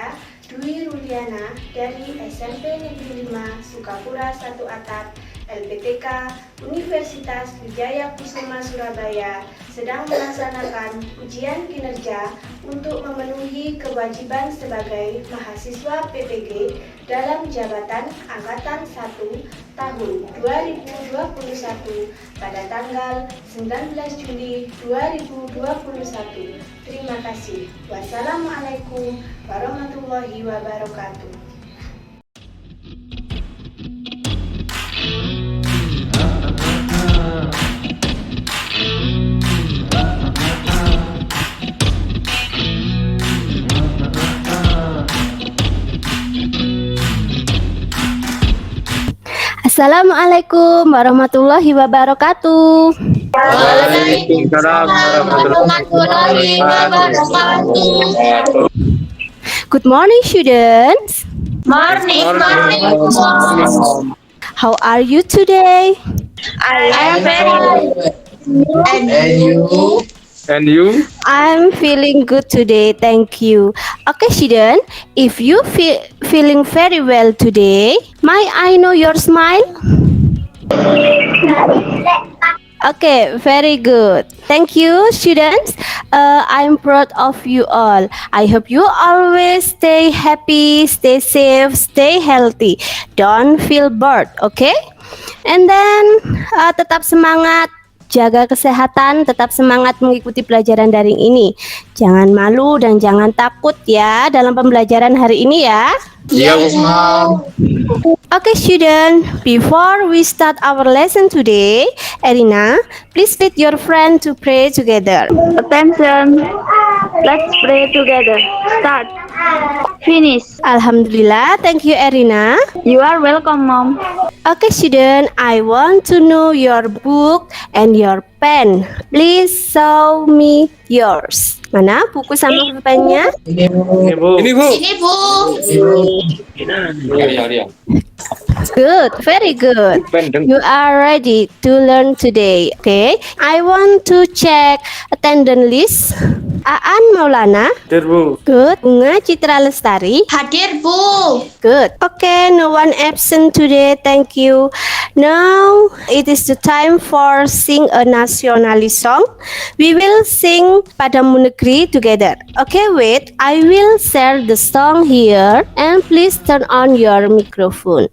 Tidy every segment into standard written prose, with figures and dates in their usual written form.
saya Dwi Ruliana dari SMP Negeri 5 Sukapura 1 Atap LPTK Universitas Wijaya Kusuma Surabaya sedang melaksanakan ujian kinerja untuk memenuhi kewajiban sebagai mahasiswa PPG dalam jabatan Angkatan 1 tahun 2021 pada tanggal 19 Juli 2021. Terima kasih. Wassalamualaikum warahmatullahi wabarakatuh. Assalamualaikum warahmatullahi wabarakatuh. Waalaikumsalam warahmatullahi wabarakatuh. Good morning, students. Morning. How are you today? I am very good. And you? I'm feeling good today, thank you. Okay, student, if you feeling very well today, may I know your smile? Okay, very good. Thank you, students. I'm proud of you all. I hope you always stay happy, stay safe, stay healthy. Don't feel bored, okay? And then tetap semangat, jaga kesehatan, tetap semangat mengikuti pelajaran daring ini. Jangan malu dan jangan takut ya dalam pembelajaran hari ini ya. Yes, Mom. Okay, student, before we start our lesson today, Erina, please lead your friend to pray together. Attention, let's pray together. Start. Finish. Alhamdulillah, thank you, Erina. You are welcome, Mom. Okay, student, I want to know your book and your pen. Please show me yours. Mana buku sama pennya? Ini bu. Good, very good. You are ready to learn today. Okay, I want to check attendance list. Aan Maulana. Hadir bu. Good. Bunga Citra Lestari. Hadir, Bu. Good. Okay, no one absent today. Thank you. Now it is the time for sing a nationalist song. We will sing Padamu Negeri together. Okay, wait. I will share the song here and please turn on your microphone.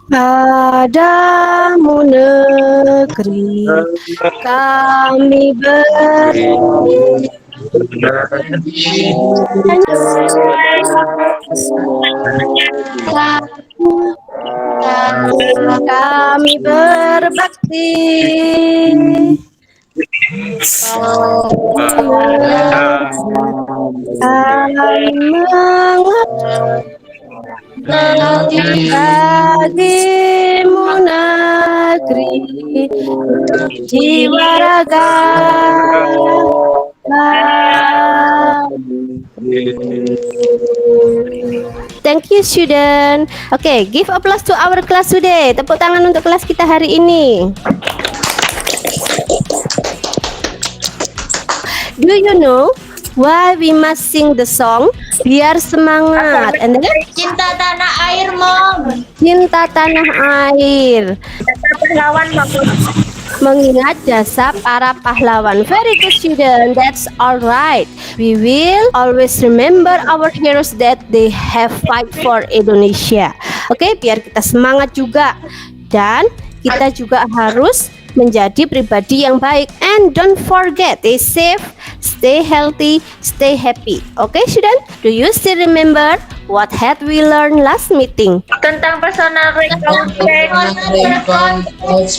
Padamu negeri kami berdiri, kami berbakti. Bagimu negeri jiwa raga. Thank you, student. Okay, give applause to our class today. Tepuk tangan untuk kelas kita hari ini. Do you know why we must sing the song? Biar semangat. And then, Cinta tanah air, Mom. cinta tanah air. Pahlawan, Mom. Mengingat jasa para pahlawan. Very good, student. That's all right. We will always remember our heroes that they have fight for Indonesia. Oke, biar kita semangat juga. Dan kita juga harus menjadi pribadi yang baik. And don't forget, stay safe, stay healthy, stay happy. Okay, student? Do you still remember what had we learned last meeting? Tentang personal recount.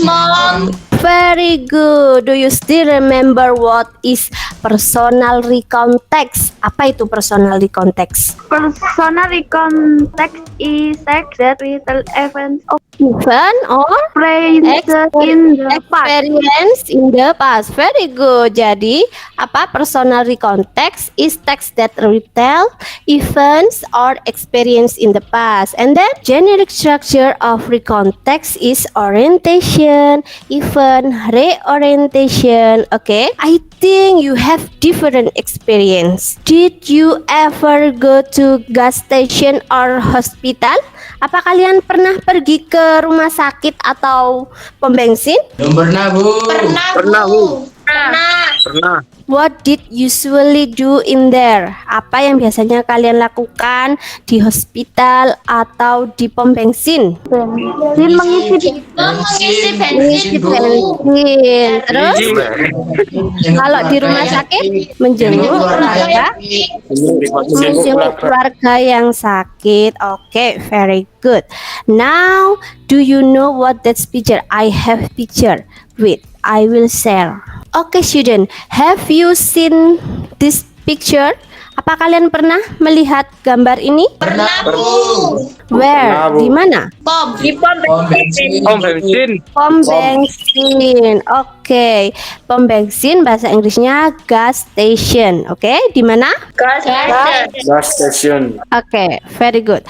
Mom. Very good. Do you still remember what is personal recount text? Apa itu personal recount text? Personal recount text is text that we tell events of event or Experience in the past. experience in the past. Very good. Jadi, apa personal recontext is text that retell events or experience in the past. And then generic structure of recontext is orientation, event, reorientation. Okay, I think you have different experience. Did you ever go to gas station or hospital? Apa kalian pernah pergi ke rumah sakit atau pom bensin? Belum pernah, Bu. Pernah, Bu. Pernah. Pernah. What did usually do in there? Apa yang biasanya kalian lakukan di hospital atau di pom bensin? Bensin mengisi Mengisi Bensin, bensin, Bu. Bensin. Terus kalau di rumah sakit menjenguk keluarga, menjenguk keluarga yang sakit. Oke, very good. Now, do you know what that picture? I have picture. Wait, I will share. Okay, student, have you seen this picture? Apa kalian pernah melihat gambar ini? Pernah, Bu. Where? Pernah, Bu. Di mana? Pom. di pom Pom bensin. bensin. Pom bensin. Pom bensin. Oke. Pom bensin bahasa Inggrisnya gas station. Oke, di mana? Gas. Gas station. Oke, very good.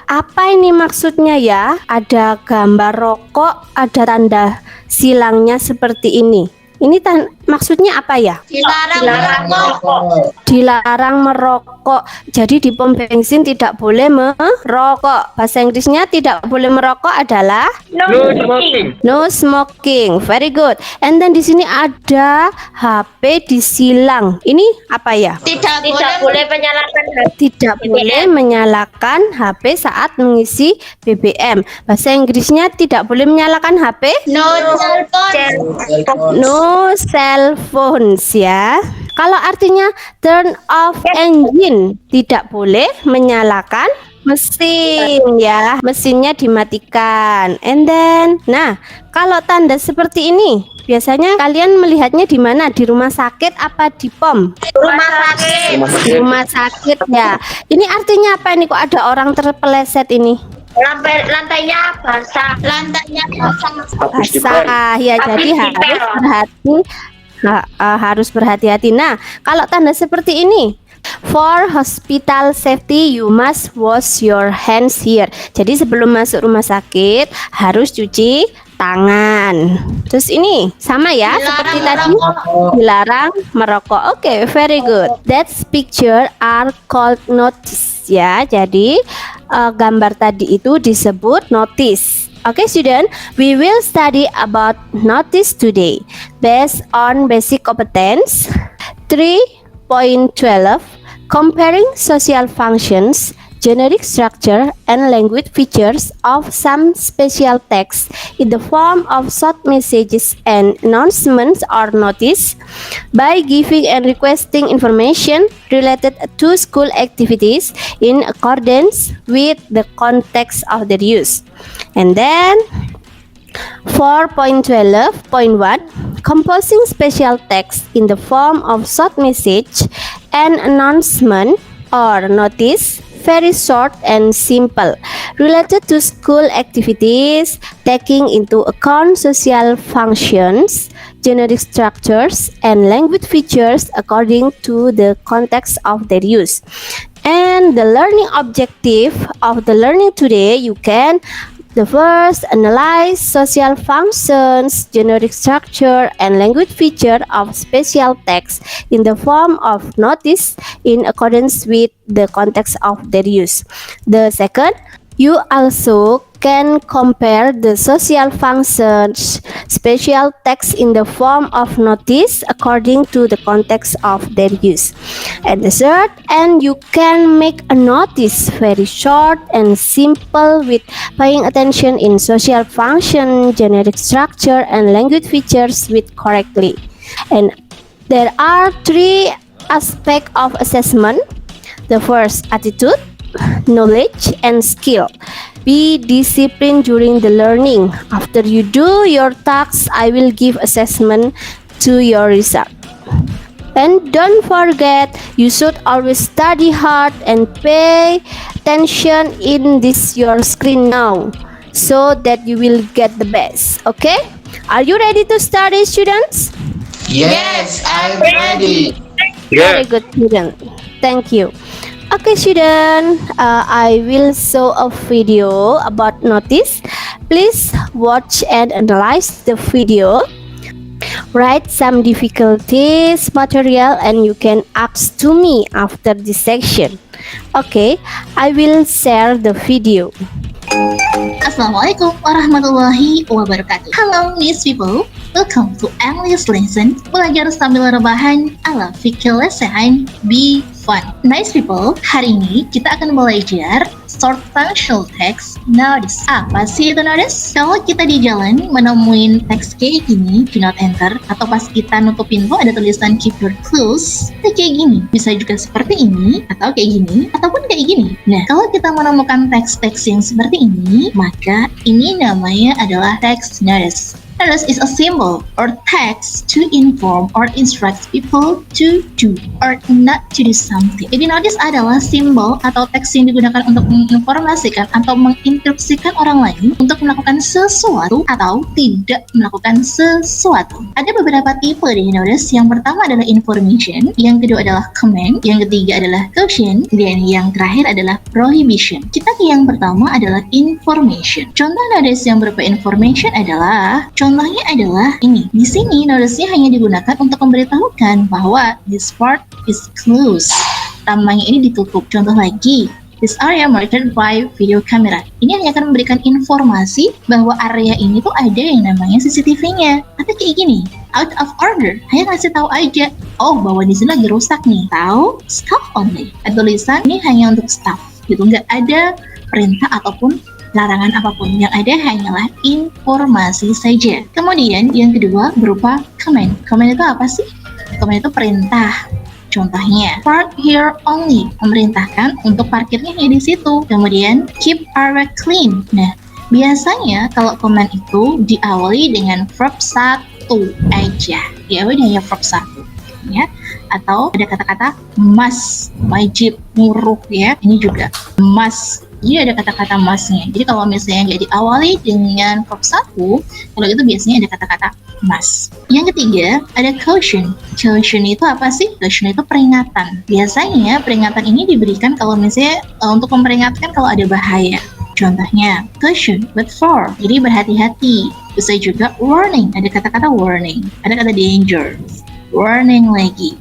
Apa ini maksudnya ya? Ada gambar rokok, ada tanda silangnya seperti ini. Ini maksudnya apa ya? Dilarang merokok. Dilarang merokok. Jadi di pom bensin tidak boleh merokok. Bahasa Inggrisnya tidak boleh merokok adalah No smoking. no smoking. Very good. And then di sini ada HP disilang. Ini apa ya? Tidak Tidak boleh boleh menyalakan HP. Tidak boleh menyalakan HP saat mengisi BBM. Bahasa Inggrisnya tidak boleh menyalakan HP. no telepon. No cell phones ya. Kalau artinya turn off engine, tidak boleh menyalakan mesin ya. Mesinnya dimatikan. And then, nah, kalau tanda seperti ini, biasanya kalian melihatnya di mana? Di rumah sakit apa di pom? Rumah sakit. Rumah Di sakit. rumah sakit ya. Ini artinya apa ini? Kok ada orang terpeleset ini? Lantainya basah. Lantainya basah. Habis dipel. Basah ya, jadi Habis harus dipel. harus berhati-hati. Nah, kalau tanda seperti ini, for hospital safety you must wash your hands here. Jadi sebelum masuk rumah sakit harus cuci tangan. Terus ini sama ya seperti tadi, dilarang merokok. Oke, very good. That picture are called notice ya. Jadi gambar tadi itu disebut notice. Okay, student, we will study about notice today based on basic competence 3.12, comparing social functions, generic structure, and language features of some special text in the form of short messages and announcements or notice by giving and requesting information related to school activities in accordance with the context of their use. And then 4.12.1, composing special text in the form of short message and announcement or notice, very short and simple, related to school activities, taking into account social functions, generic structures, and language features according to the context of their use. And the learning objective of the learning today, you can the first, analyze social functions, generic structure, and language feature of special text in the form of notice in accordance with the context of their use. The second, you also can compare the social functions, special text in the form of notice according to the context of their use. And the third, and you can make a notice very short and simple with paying attention in social function, generic structure, and language features with correctly. And there are three aspects of assessment. The first, attitude, knowledge, and skill. Be disciplined during the learning. After you do your tasks, I will give assessment to your result. And don't forget, you should always study hard and pay attention in this your screen now. so that you will get the best. Okay, are you ready to study, students? Yes, I'm ready. Very Yes. good, student. Thank you. Okay, student, I will show a video about notice. Please watch and analyze the video. Write some difficulties material and you can ask to me after this section. Okay, I will share the video. Assalamualaikum warahmatullahi wabarakatuh. Hello, nice people. Welcome to English lesson. Belajar sambil rebahan ala fikih lesehan. Be fun. Nice people, hari ini kita akan belajar short functional text notice. Apa sih itu notice? Kalau kita di jalan menemuin teks kayak gini, do not enter, atau pas kita nutup pintu ada tulisan keep your clothes, itu kayak gini. Bisa juga seperti ini, atau kayak gini, ataupun kayak gini. Nah, kalau kita menemukan teks-teks yang seperti ini, maka ini namanya adalah text notice. Notice is a symbol or text to inform or instruct people to do or not to do something. Jadi notice adalah simbol atau teks yang digunakan untuk menginformasikan atau menginstruksikan orang lain untuk melakukan sesuatu atau tidak melakukan sesuatu. Ada beberapa tipe dari notice. Yang pertama adalah information, yang kedua adalah command, yang ketiga adalah caution, dan yang terakhir adalah prohibition. Kita ke yang pertama adalah information. Contoh notice yang berupa information adalah contohnya adalah ini. Di sini notice-nya hanya digunakan untuk memberitahukan bahwa this part is closed. Tamannya ini ditutup. Contoh lagi, this area monitored by video camera. Ini hanya akan memberikan informasi bahwa area ini tuh ada yang namanya CCTV-nya. Atau kayak gini, out of order, hanya ngasih tahu aja, oh bahwa di sini lagi rusak nih. Tahu, staff only. Tulisan ini hanya untuk staff, gitu. Nggak ada perintah ataupun larangan apapun, yang ada hanyalah informasi saja. Kemudian yang kedua berupa command. Command itu apa sih? Command itu perintah. Contohnya, park here only, memerintahkan untuk parkirnya hanya di situ. Kemudian keep area clean. Nah, biasanya kalau command itu diawali dengan verb 1 aja. Diawali dengan verb 1. Ya, atau ada kata-kata must, wajib, nyuruh ya. Ini juga must. Jadi ada kata-kata must-nya. Jadi kalau misalnya nggak diawali dengan verb 1, kalau itu biasanya ada kata-kata must. Yang ketiga, ada caution. Caution itu apa sih? Caution itu peringatan. Biasanya peringatan ini diberikan kalau misalnya untuk memperingatkan kalau ada bahaya. Contohnya, caution, but for. Jadi berhati-hati. Bisa juga warning. Ada kata-kata warning. Ada kata danger. Warning lagi.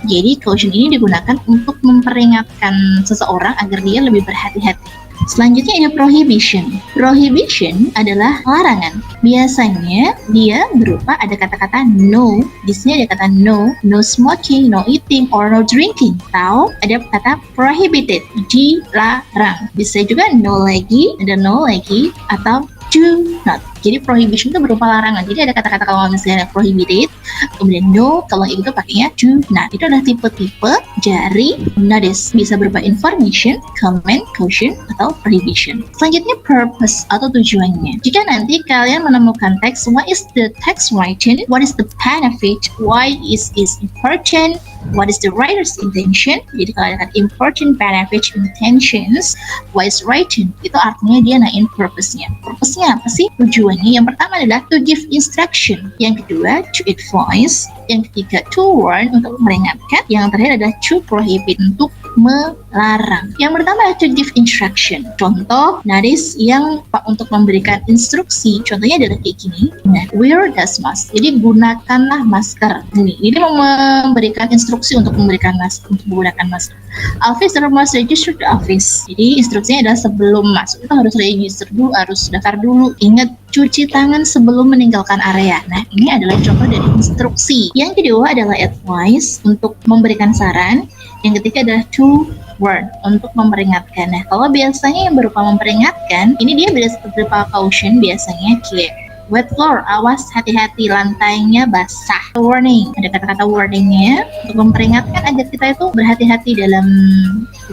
Jadi caution ini digunakan untuk memperingatkan seseorang agar dia lebih berhati-hati. Selanjutnya ada prohibition. Prohibition adalah larangan. Biasanya dia berupa ada kata-kata no. Di sini ada kata no, no smoking, no eating, or no drinking. Atau ada kata prohibited, dilarang. Bisa juga no lagi, ada no lagi, atau do not. Jadi prohibition itu berupa larangan. Jadi ada kata-kata kalau misalnya prohibited, kemudian no, kalau itu pakainya do not. Itu adalah tipe-tipe dari notice. Bisa berupa information, command, caution, atau prohibition. Selanjutnya purpose atau tujuannya. Jika nanti kalian menemukan teks, what is the text written? What is the benefit? Why is it important? What is the writer's intention? Jadi kalau ada important, benefit, intentions, why is written? Itu artinya dia naik purpose-nya. Purpose-nya apa sih? Tujuannya. Yang pertama adalah to give instruction. Yang kedua, to advise. Yang ketiga, to warn, untuk memperingatkan. Yang terakhir adalah to prohibit, untuk melarang. Yang pertama adalah to give instruction. Contoh notice yang untuk memberikan instruksi. Contohnya adalah kayak gini. Nah, wear dust mask. Jadi gunakanlah masker. Ini memberikan instruksi untuk memberikan masker, untuk menggunakan masker. Officer must register the office. Jadi instruksinya adalah sebelum masuk itu harus register dulu, harus daftar dulu. Ingat, cuci tangan sebelum meninggalkan area. Nah, ini adalah contoh dari instruksi. Yang kedua adalah advice, untuk memberikan saran. Yang ketiga adalah to warn, untuk memperingatkan. Nah, kalau biasanya yang berupa memperingatkan, ini dia berupa caution biasanya kayak wet floor, awas hati-hati lantainya basah. Warning, ada kata-kata warningnya untuk memperingatkan agar kita itu berhati-hati dalam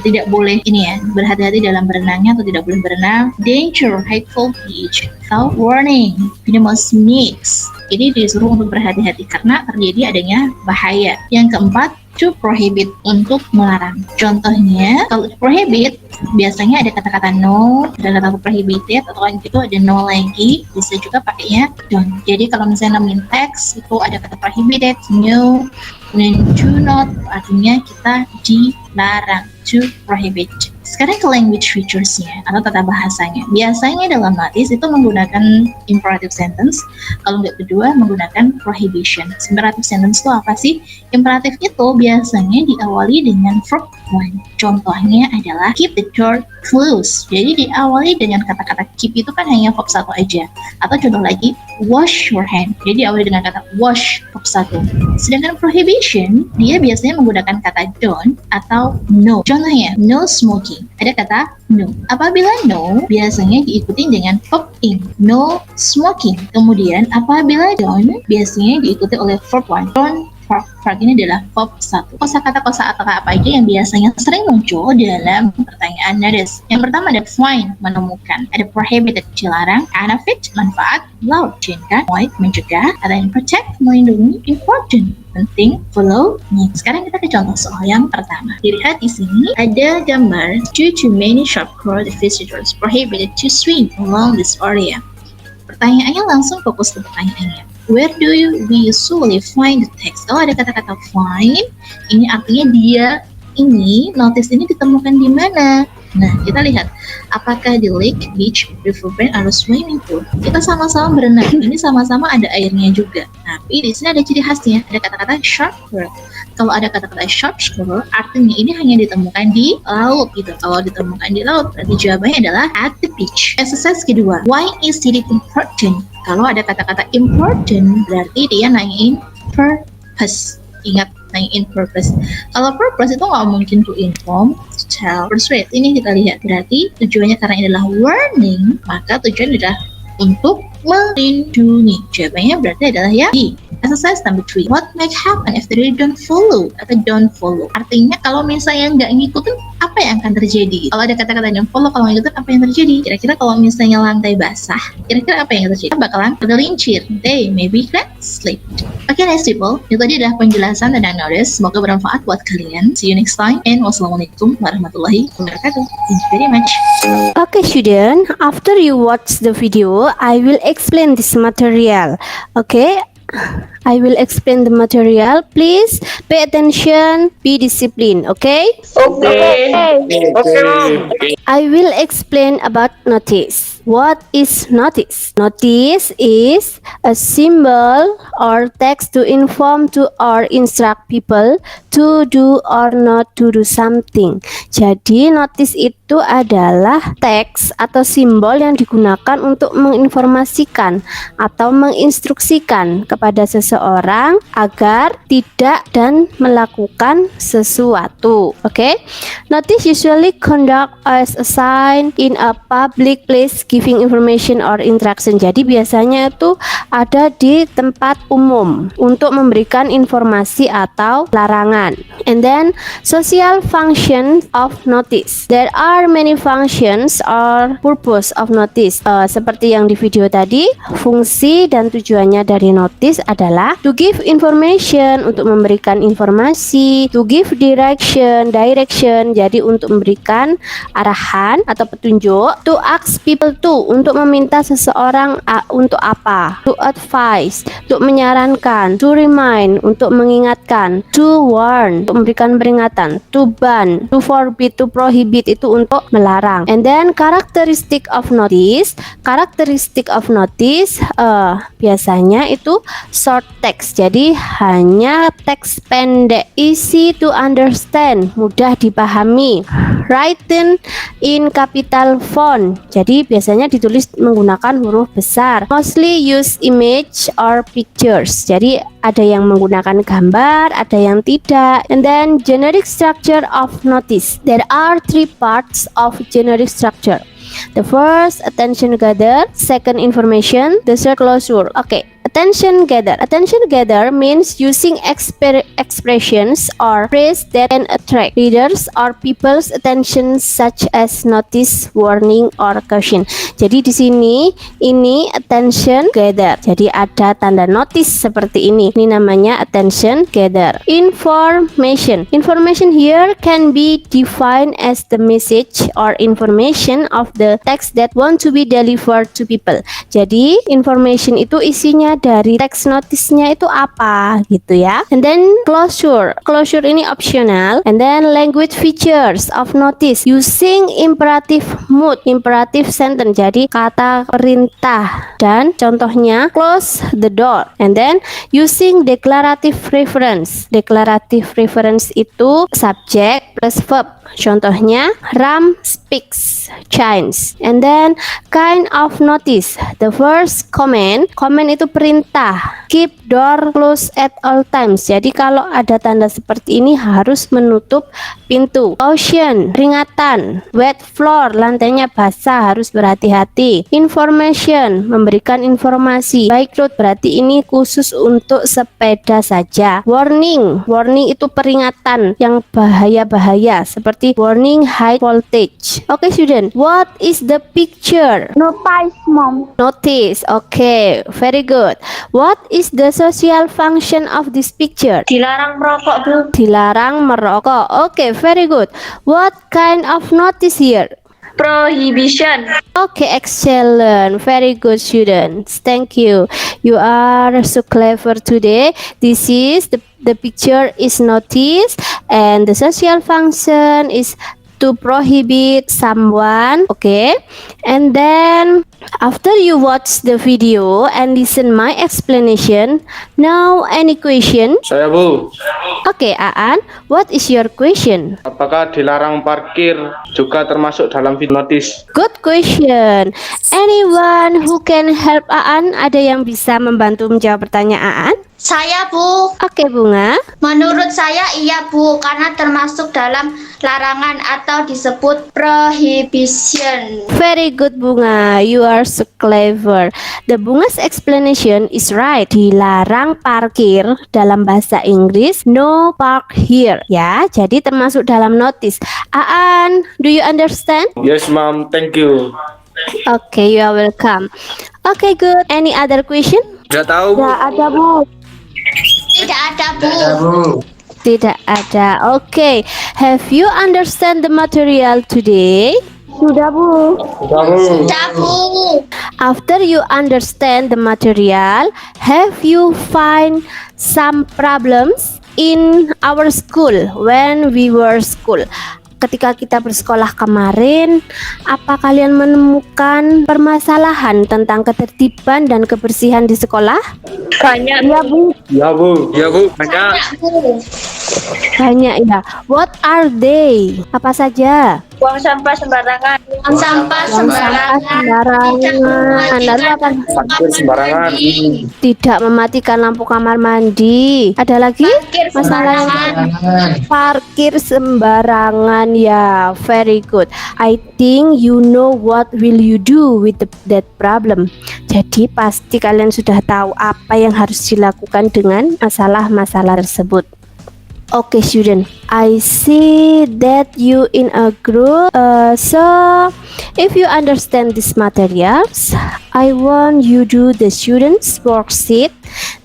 tidak boleh ini ya, berhati-hati dalam berenangnya atau tidak boleh berenang. Danger, hateful beach. Atau warning, ini must mix. Jadi disuruh untuk berhati-hati karena terjadi adanya bahaya. Yang keempat, to prohibit, untuk melarang. Contohnya, kalau prohibit biasanya ada kata-kata no, ada kata prohibited, atau kan gitu ada no lagi, bisa juga pakainya don't. Jadi kalau misalnya nemuin teks itu ada kata prohibited, no, kemudian do not, artinya kita dilarang, to prohibit. Sekarang ke language features-nya atau tata bahasanya. Biasanya dalam notice itu menggunakan imperative sentence, kalau nggak kedua menggunakan prohibition. Imperative sentence itu apa sih? Imperative itu biasanya diawali dengan verb one. Contohnya adalah keep the door closed. Jadi diawali dengan kata-kata keep itu kan hanya verb satu aja. Atau contoh lagi, wash your hand. Jadi diawali dengan kata wash, verb satu. Sedangkan prohibition, dia biasanya menggunakan kata don't atau no. Contohnya, no smoking. Ada kata no. Apabila no, biasanya diikuti dengan verb in. No smoking. Kemudian apabila don't, biasanya diikuti oleh verb one. Don't, verb ini adalah verb satu. Kosakata apa aja yang biasanya sering muncul dalam pertanyaan notice. Yang pertama ada find, menemukan. Ada prohibited, dilarang. Benefit, manfaat. Law, cinta. Avoid, mencegah. Ada yang protect, melindungi. Important, penting. Follow, need. Sekarang kita ke contoh soal yang pertama. Dilihat di sini ada gambar, due to many short-crowded visitors prohibited to swim along this area. Pertanyaannya langsung fokus ke pertanyaannya. Where do we usually find the text? Kalau ada kata-kata find, ini artinya dia ini, notice ini ditemukan di mana? Nah, kita lihat apakah di lake, beach, riverbank, atau swimming pool. Kita sama-sama berenang. Ini sama-sama ada airnya juga. Tapi di sini ada ciri khasnya, ada kata-kata sharp curl. Kalau ada kata-kata sharp curl, artinya ini hanya ditemukan di laut gitu. Kalau ditemukan di laut, berarti jawabannya adalah at the beach. Exercise kedua, why is it important? Kalau ada kata-kata important, berarti dia nanyain purpose. Ingat, nanyain purpose. Kalau purpose itu nggak mungkin to inform, to tell, persuade. Ini kita lihat, berarti tujuannya karena ini adalah warning, maka tujuan adalah untuk melindungi. Jawabannya berarti adalah ya D. Exercise number 3. What might happen if they don't follow atau don't follow? Artinya kalau misalnya nggak ngikutin, apa yang akan terjadi? Kalau ada kata-kata don't follow, kalau ngikutin apa yang terjadi? Kira-kira kalau misalnya lantai basah, kira-kira apa yang terjadi? Bakalan tergelincir. They maybe can sleep. Oke, nice people. Itu tadi adalah penjelasan tentang notice. Semoga bermanfaat buat kalian. See you next time. And wassalamualaikum warahmatullahi wabarakatuh. Thank you very much. Okay, student, after you watch the video, I will explain this material. Okay, I will explain the material. Please pay attention, be disciplined. Okay, Okay. Okay. I will explain about notice. What is notice? Notice is a symbol or text to inform to or instruct people to do or not to do something. Jadi notice itu adalah teks atau simbol yang digunakan untuk menginformasikan atau menginstruksikan kepada seseorang agar tidak dan melakukan sesuatu. Okay? Notice usually conduct as a sign in a public place giving information or interaction. Jadi biasanya itu ada di tempat umum untuk memberikan informasi atau larangan. And then social function of notice. There are many functions or purpose of notice. Seperti yang di video tadi, fungsi dan tujuannya dari notice adalah to give information, untuk memberikan informasi, to give direction, jadi untuk memberikan arahan atau petunjuk, to ask people to, untuk meminta seseorang untuk apa, to advise, untuk menyarankan, to remind, untuk mengingatkan, to warn, untuk memberikan peringatan, to ban, to forbid, to prohibit, itu untuk melarang. And then characteristic of notice, biasanya itu short text, jadi hanya teks pendek, easy to understand, mudah dipahami, written in capital font, jadi biasanya ditulis menggunakan huruf besar, mostly use image or pictures, jadi ada yang menggunakan gambar, ada yang tidak. And then generic structure of notice, there are 3 parts of generic structure. The first, attention gather. Second, information. The third, closure. Okay, Attention gather. Attention gather means using expressions or phrase that can attract readers or people's attention, such as notice, warning, or caution. Jadi di sini ini attention gather. Jadi ada tanda notice seperti ini. Ini namanya attention gather. Information. Information here can be defined as the message or information of the text that want to be delivered to people. Jadi information itu isinya dari teks notisnya itu apa gitu ya. And then closure. Closure ini optional. And then language features of notice using imperative mood, imperative sentence. Jadi kata perintah dan contohnya close the door. And then using declarative reference. Declarative reference itu subject plus verb. Contohnya Ram speaks Chinese. And then kind of notice. The first comment itu perintah. Keep door closed at all times. Jadi kalau ada tanda seperti ini harus menutup pintu. Caution, peringatan. Wet floor, lantainya basah, harus berhati-hati. Information, memberikan informasi. Bike road berarti ini khusus untuk sepeda saja. Warning, warning itu peringatan yang bahaya-bahaya seperti warning high voltage. Okay student, what is the picture? Notice, Mom. Notice. Okay, very good. What is the social function of this picture? Dilarang merokok, Bu. Dilarang merokok. Okay, very good. What kind of notice here? Prohibition. Okay, excellent. Very good students. Thank you. You are so clever today. This is the picture is notice and the social function is to prohibit someone. Okay, and then after you watch the video and listen my explanation, now any question? Saya, Bu. Okay, Aan, what is your question? Apakah dilarang parkir juga termasuk dalam video notis? Good question. Anyone who can help Aan? Ada yang bisa membantu menjawab pertanyaan Aan? Saya, Bu. Oke, Bunga. Menurut saya iya, Bu, karena termasuk dalam larangan atau disebut prohibition. Very good, Bunga. You are so clever. The Bunga's explanation is right. Dilarang parkir dalam bahasa Inggris no park here. Ya, jadi termasuk dalam notice. Aan, do you understand? Yes, Mom. Thank you. Okay, you are welcome. Okay, good. Any other question? Tidak tahu, Bu. Ada, Bu. Tidak ada, Bu. Ada, Bu. Tidak ada. Okay. Have you understand the material today? Sudah, Bu. Sudah, Bu. Sudah, Bu. After you understand the material, have you find some problems in our school when we were school? Ketika kita bersekolah kemarin, apa kalian menemukan permasalahan tentang ketertiban dan kebersihan di sekolah? Banyak. Iya, Bu. Ya, Bu. Ya, Bu. Banyak. Banyak, Bu. Banyak ya. What are they? Apa saja? Buang sampah sembarangan. Buang sampah sembarangan. Sembarangan. Lalu apa? Parkir sembarangan. Tidak mematikan lampu kamar mandi. Ada lagi? Parkir Masalah yang sembarangan. parkir sembarangan. Ya, very good. I think you know what will you do with that problem. Jadi pasti kalian sudah tahu apa yang harus dilakukan dengan masalah-masalah tersebut. Okay, student, I see that you in a group. So, if you understand these materials, I want you do the students worksheet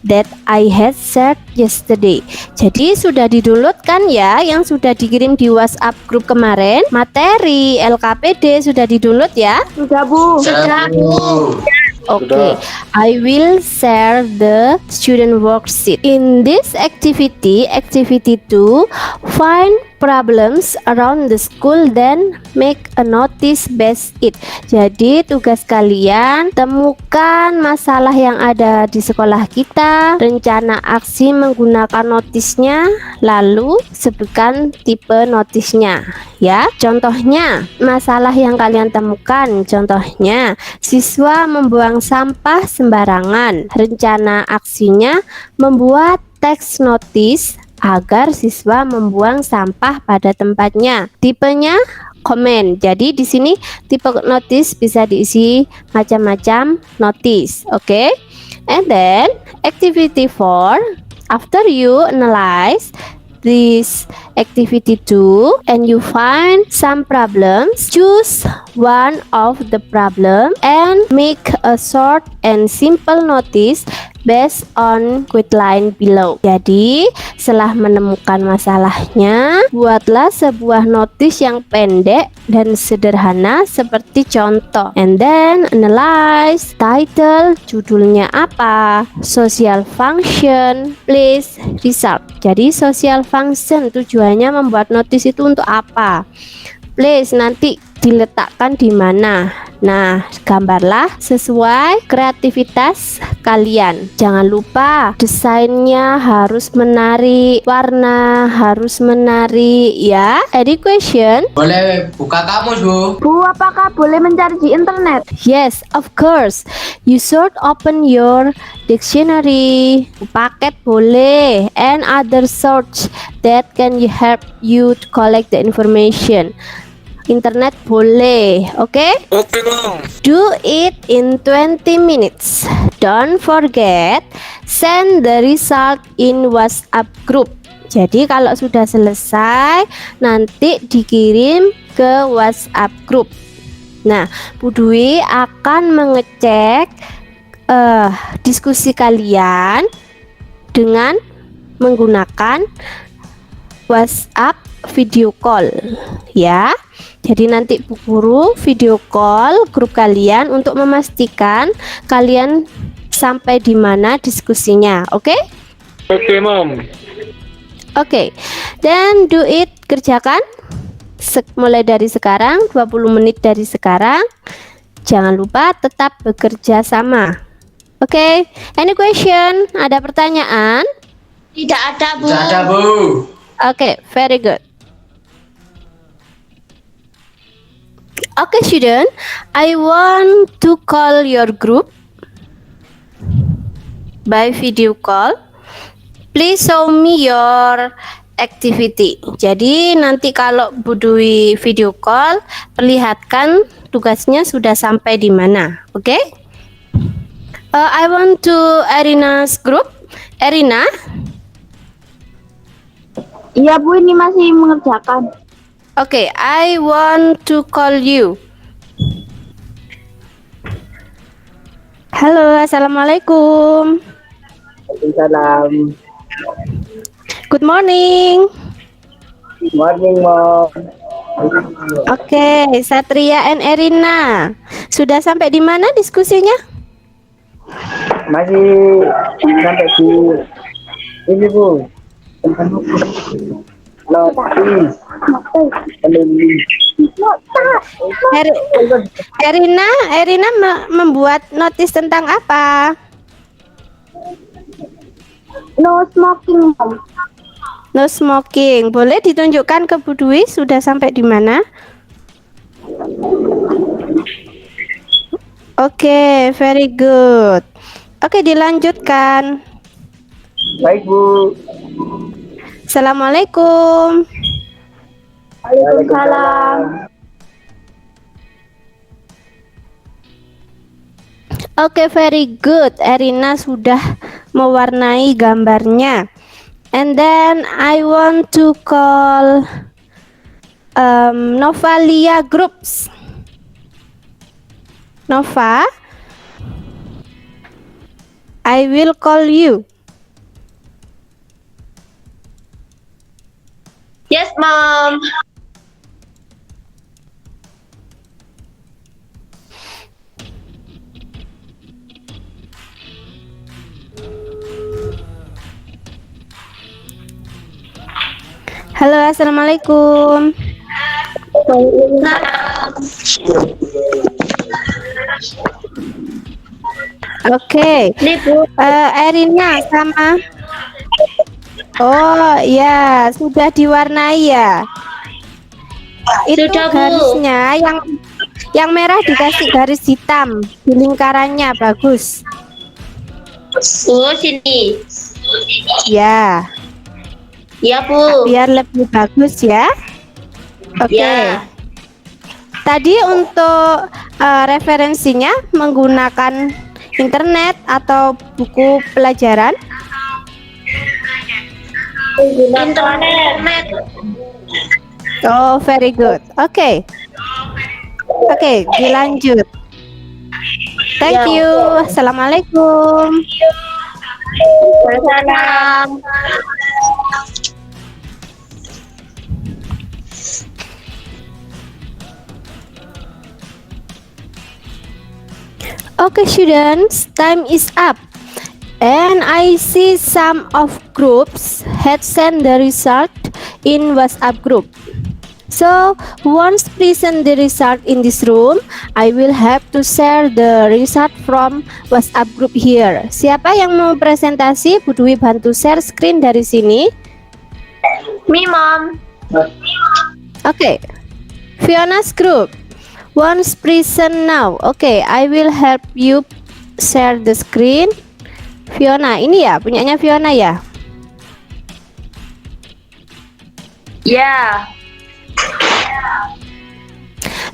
that I had shared yesterday. Jadi sudah di-download kan ya yang sudah dikirim di WhatsApp grup kemarin? Materi LKPD sudah di-download ya? Sudah, Bu. Sudah, Bu. Okay, I will share the student worksheet. In this activity 2, find problems around the school then make a notice based it. Jadi tugas kalian temukan masalah yang ada di sekolah kita, rencana aksi menggunakan notisnya, lalu sebutkan tipe notisnya. Ya, contohnya masalah yang kalian temukan, contohnya siswa membuang sampah sembarangan. Rencana aksinya membuat teks notis agar siswa membuang sampah pada tempatnya. Tipenya komen. Jadi di sini tipe notis bisa diisi macam-macam notis. Oke. And then activity 4, after you analyze this activity 2 and you find some problems, choose one of the problem and make a short and simple notice based on guideline below. Jadi setelah menemukan masalahnya, buatlah sebuah notis yang pendek dan sederhana seperti contoh. And then analyze title, judulnya apa, social function, place, result. Jadi social function tujuannya membuat notis itu untuk apa, place nanti diletakkan di mana. Nah, gambarlah sesuai kreativitas kalian. Jangan lupa desainnya harus menarik, warna harus menarik ya. Any question? Boleh buka kamus, Bu. Bu, apakah boleh mencari di internet? Yes, of course. You should open your dictionary. Paket boleh, and other search that can help you to collect the information. Internet boleh, okay? Okay, Mom. Do it in 20 minutes. Don't forget, send the result in WhatsApp group. Jadi kalau sudah selesai, nanti dikirim ke WhatsApp group. Nah, Bu Dwi akan mengecek diskusi kalian dengan menggunakan WhatsApp video call ya. Jadi nanti Bu Guru video call grup kalian untuk memastikan kalian sampai di mana diskusinya. Oke? Oke, Mom. Oke. Dan do it, kerjakan mulai dari sekarang, 20 menit dari sekarang. Jangan lupa tetap bekerja sama. Oke? Any question? Ada pertanyaan? Tidak ada, Bu. Tidak ada, Bu. Okay, very good. Okay, student, I want to call your group by video call. Please show me your activity. Jadi nanti kalau Bu Dwi video call, perlihatkan tugasnya sudah sampai di mana. Oke? Okay? I want to Erina's group. Erina? Iya, Bu, ini masih mengerjakan. Okay, I want to call you. Halo, assalamualaikum. Waalaikumsalam. Good morning. Morning, Mom. Oke, Satria and Erina. Sudah sampai di mana diskusinya? Masih sampai di ini, Bu. Notis. Erina membuat notis tentang apa? No smoking, Mom. No smoking. Boleh ditunjukkan ke Bu Dwi sudah sampai di mana? Oke, very good. Oke, dilanjutkan. Baik, Bu. Assalamualaikum. Waalaikumsalam. Oke, very good. Erina sudah mewarnai gambarnya. And then I want to call Novalia groups. Nova, I will call you. Yes, Mom. Halo, assalamualaikum. Oke, Erina sama. Oh ya, sudah diwarnai ya. Itu Sudah, Bu. garisnya yang merah dikasih garis hitam di lingkarannya, bagus. Bu, sini. Ya, Iya, Bu. biar lebih bagus ya. Oke. Ya. Tadi untuk referensinya menggunakan internet atau buku pelajaran? Internet. Oh, very good. Oke, dilanjut. Thank you. Assalamualaikum. Salam. Okay, students, time is up. And I see some of groups had sent the result in WhatsApp group. So once present the result in this room, I will have to share the result from WhatsApp group here. Siapa yang mau presentasi? Bu Dwi bantu share screen dari sini. Me, Mom. Okay, Fiona's group. Once present now. Okay, I will help you share the screen. Fiona, ini ya, punyanya Fiona ya? Yeah.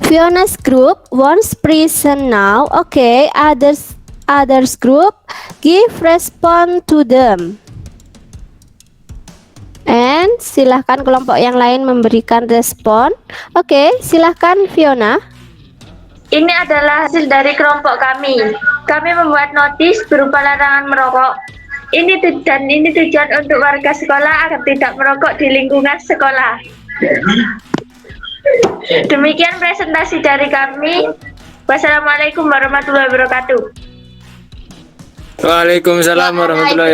Fiona's group once present now. Okay, others group give respond to them. And silahkan kelompok yang lain memberikan respon. Oke, silahkan Fiona. Ini adalah hasil dari kelompok kami. Kami membuat notis berupa larangan merokok. Ini tujuan untuk warga sekolah agar tidak merokok di lingkungan sekolah. Demikian presentasi dari kami. Wassalamualaikum warahmatullahi wabarakatuh. Waalaikumsalam warahmatullahi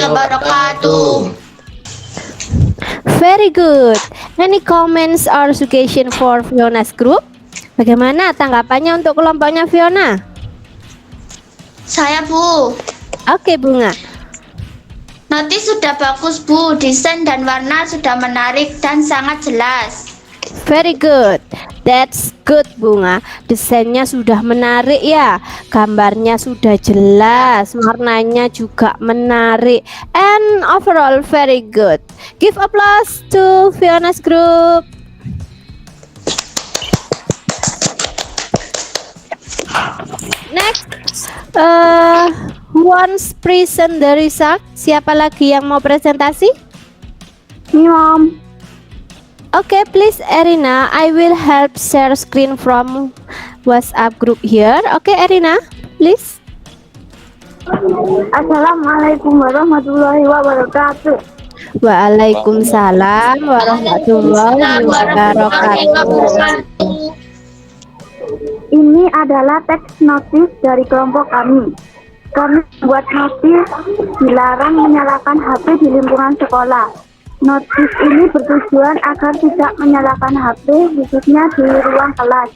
wabarakatuh. Very good. Any comments or suggestion for Fiona's group? Bagaimana tanggapannya untuk kelompoknya Fiona? Saya, Bu. Oke, Bunga. Notis sudah bagus, Bu. Desain dan warna sudah menarik dan sangat jelas. Very good. That's good, Bunga. Desainnya sudah menarik ya. Gambarnya sudah jelas, warnanya juga menarik. And overall very good. Give applause to Fiona's group. Next, once present the result. Siapa lagi yang mau presentasi? Me, Mom. Okay, please Erina, I will help share screen from WhatsApp group here. Okay, Erina, please. Assalamualaikum warahmatullahi wabarakatuh. Waalaikumsalam warahmatullahi wabarakatuh. Ini adalah teks notis dari kelompok kami. Kami buat notis dilarang menyalakan HP di lingkungan sekolah. Notis ini bertujuan agar tidak menyalakan HP, khususnya di ruang kelas.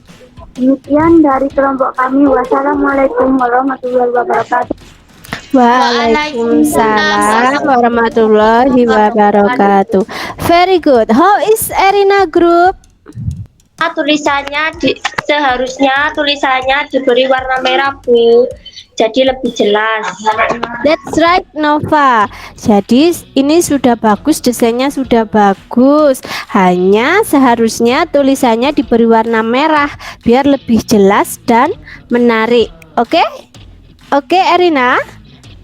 Demikian dari kelompok kami. Wassalamualaikum warahmatullahi wabarakatuh. Waalaikumsalam warahmatullahi wabarakatuh. Very good. How is Erina group? Seharusnya tulisannya diberi warna merah, Bu. Jadi lebih jelas. That's right, Nova. Jadi ini sudah bagus, desainnya sudah bagus. Hanya seharusnya tulisannya diberi warna merah biar lebih jelas dan menarik. Oke? Oke, Erina.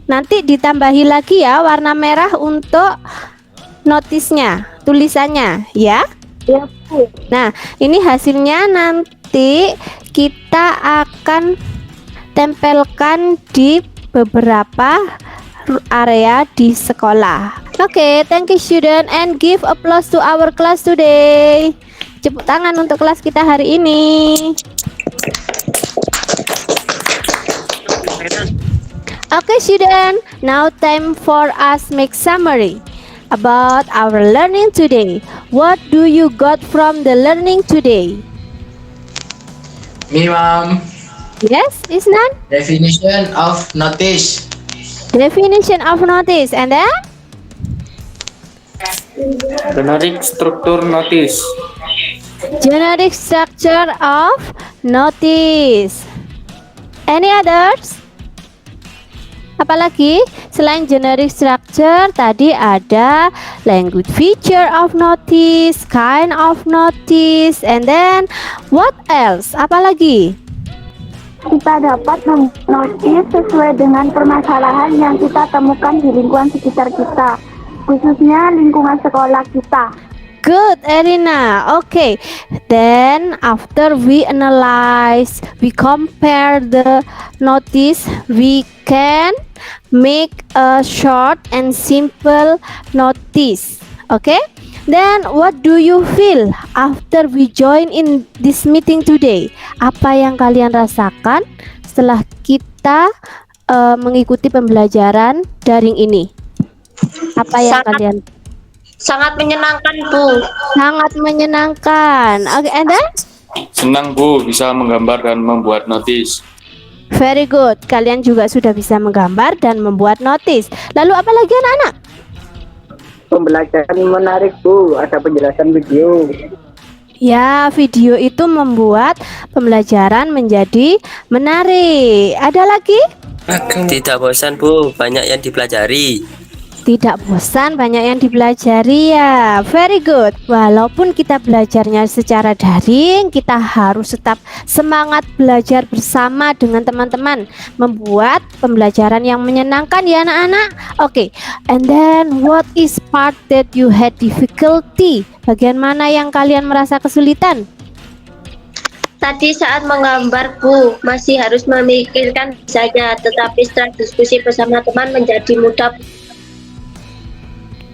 Nanti ditambahi lagi ya warna merah untuk notisnya, tulisannya, ya. Ya, Bu. Nah, ini hasilnya nanti kita akan tempelkan di beberapa area di sekolah. Oke, thank you student and give applause to our class today. Tepuk tangan untuk kelas kita hari ini. Okay student, now time for us make summary about our learning today. What do you got from the learning today? Me, Mom. Yes, Isnan? Definition of notice. Definition of notice, and then? Generic struktur notis. Generic structure of notice. Any others? Apalagi selain generic structure tadi ada language feature of notice, kind of notice, and then what else? Apalagi? Kita dapat notis sesuai dengan permasalahan yang kita temukan di lingkungan sekitar kita, khususnya lingkungan sekolah kita. Good, Erina. Okay, then after we analyze, we compare the notice, we can make a short and simple notice. Okay, then what do you feel after we join in this meeting today? Apa yang kalian rasakan setelah kita mengikuti pembelajaran daring ini? Apa yang kalian? Sangat menyenangkan, Bu. Sangat menyenangkan. Okay, and then? Senang Bu bisa menggambar dan membuat notis. Very good. Kalian juga sudah bisa menggambar dan membuat notis. Lalu apa lagi anak-anak? Pembelajaran menarik Bu, ada penjelasan video. Ya, video itu membuat pembelajaran menjadi menarik. Ada lagi? Tidak bosan Bu, banyak yang dipelajari. Tidak bosan, banyak yang dipelajari ya. Very good. Walaupun kita belajarnya secara daring, kita harus tetap semangat belajar bersama dengan teman-teman, membuat pembelajaran yang menyenangkan ya anak-anak. Oke, and then what is part that you had difficulty? Bagian mana yang kalian merasa kesulitan? Tadi saat menggambar, Bu, masih harus memikirkan saja, tetapi setelah diskusi bersama teman menjadi mudah.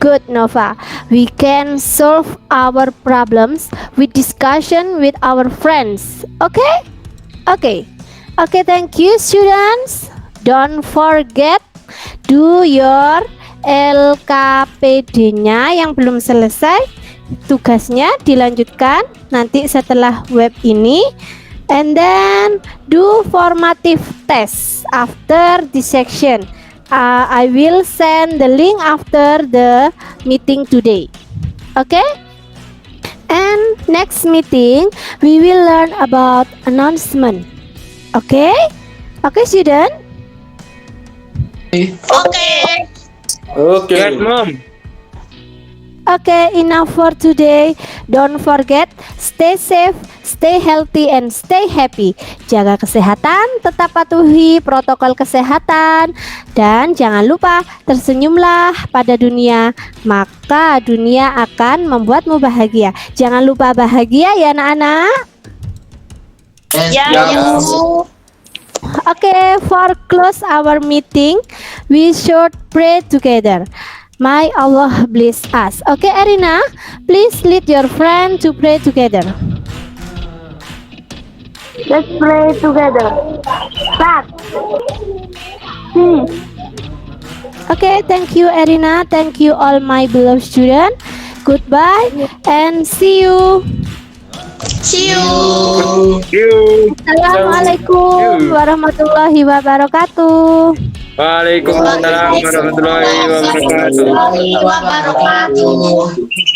Good, Nova. We can solve our problems with discussion with our friends. Okay? Okay. Okay, thank you students. Don't forget do your LKPD-nya yang belum selesai. Tugasnya dilanjutkan nanti setelah web ini. And then do formative test after this section. I will send the link after the meeting today. Okay? And next meeting we will learn about announcement. Okay? Okay, student? Oke. Oke. Mom. Okay, enough for today. Don't forget, stay safe, stay healthy, and stay happy. Jaga kesehatan, tetap patuhi protokol kesehatan, dan jangan lupa tersenyumlah pada dunia, maka dunia akan membuatmu bahagia. Jangan lupa bahagia ya anak-anak. Ya, Bu. Okay, for close our meeting, we should pray together. May Allah bless us. Okay, Erina, please lead your friend to pray together. Let's pray together. Start. Finish. Okay, thank you, Erina. Thank you, all my beloved students. Goodbye and see you. See you. Assalamualaikum warahmatullahi wabarakatuh. Waalaikumsalam warahmatullahi wabarakatuh. Warahmatullahi wabarakatuh.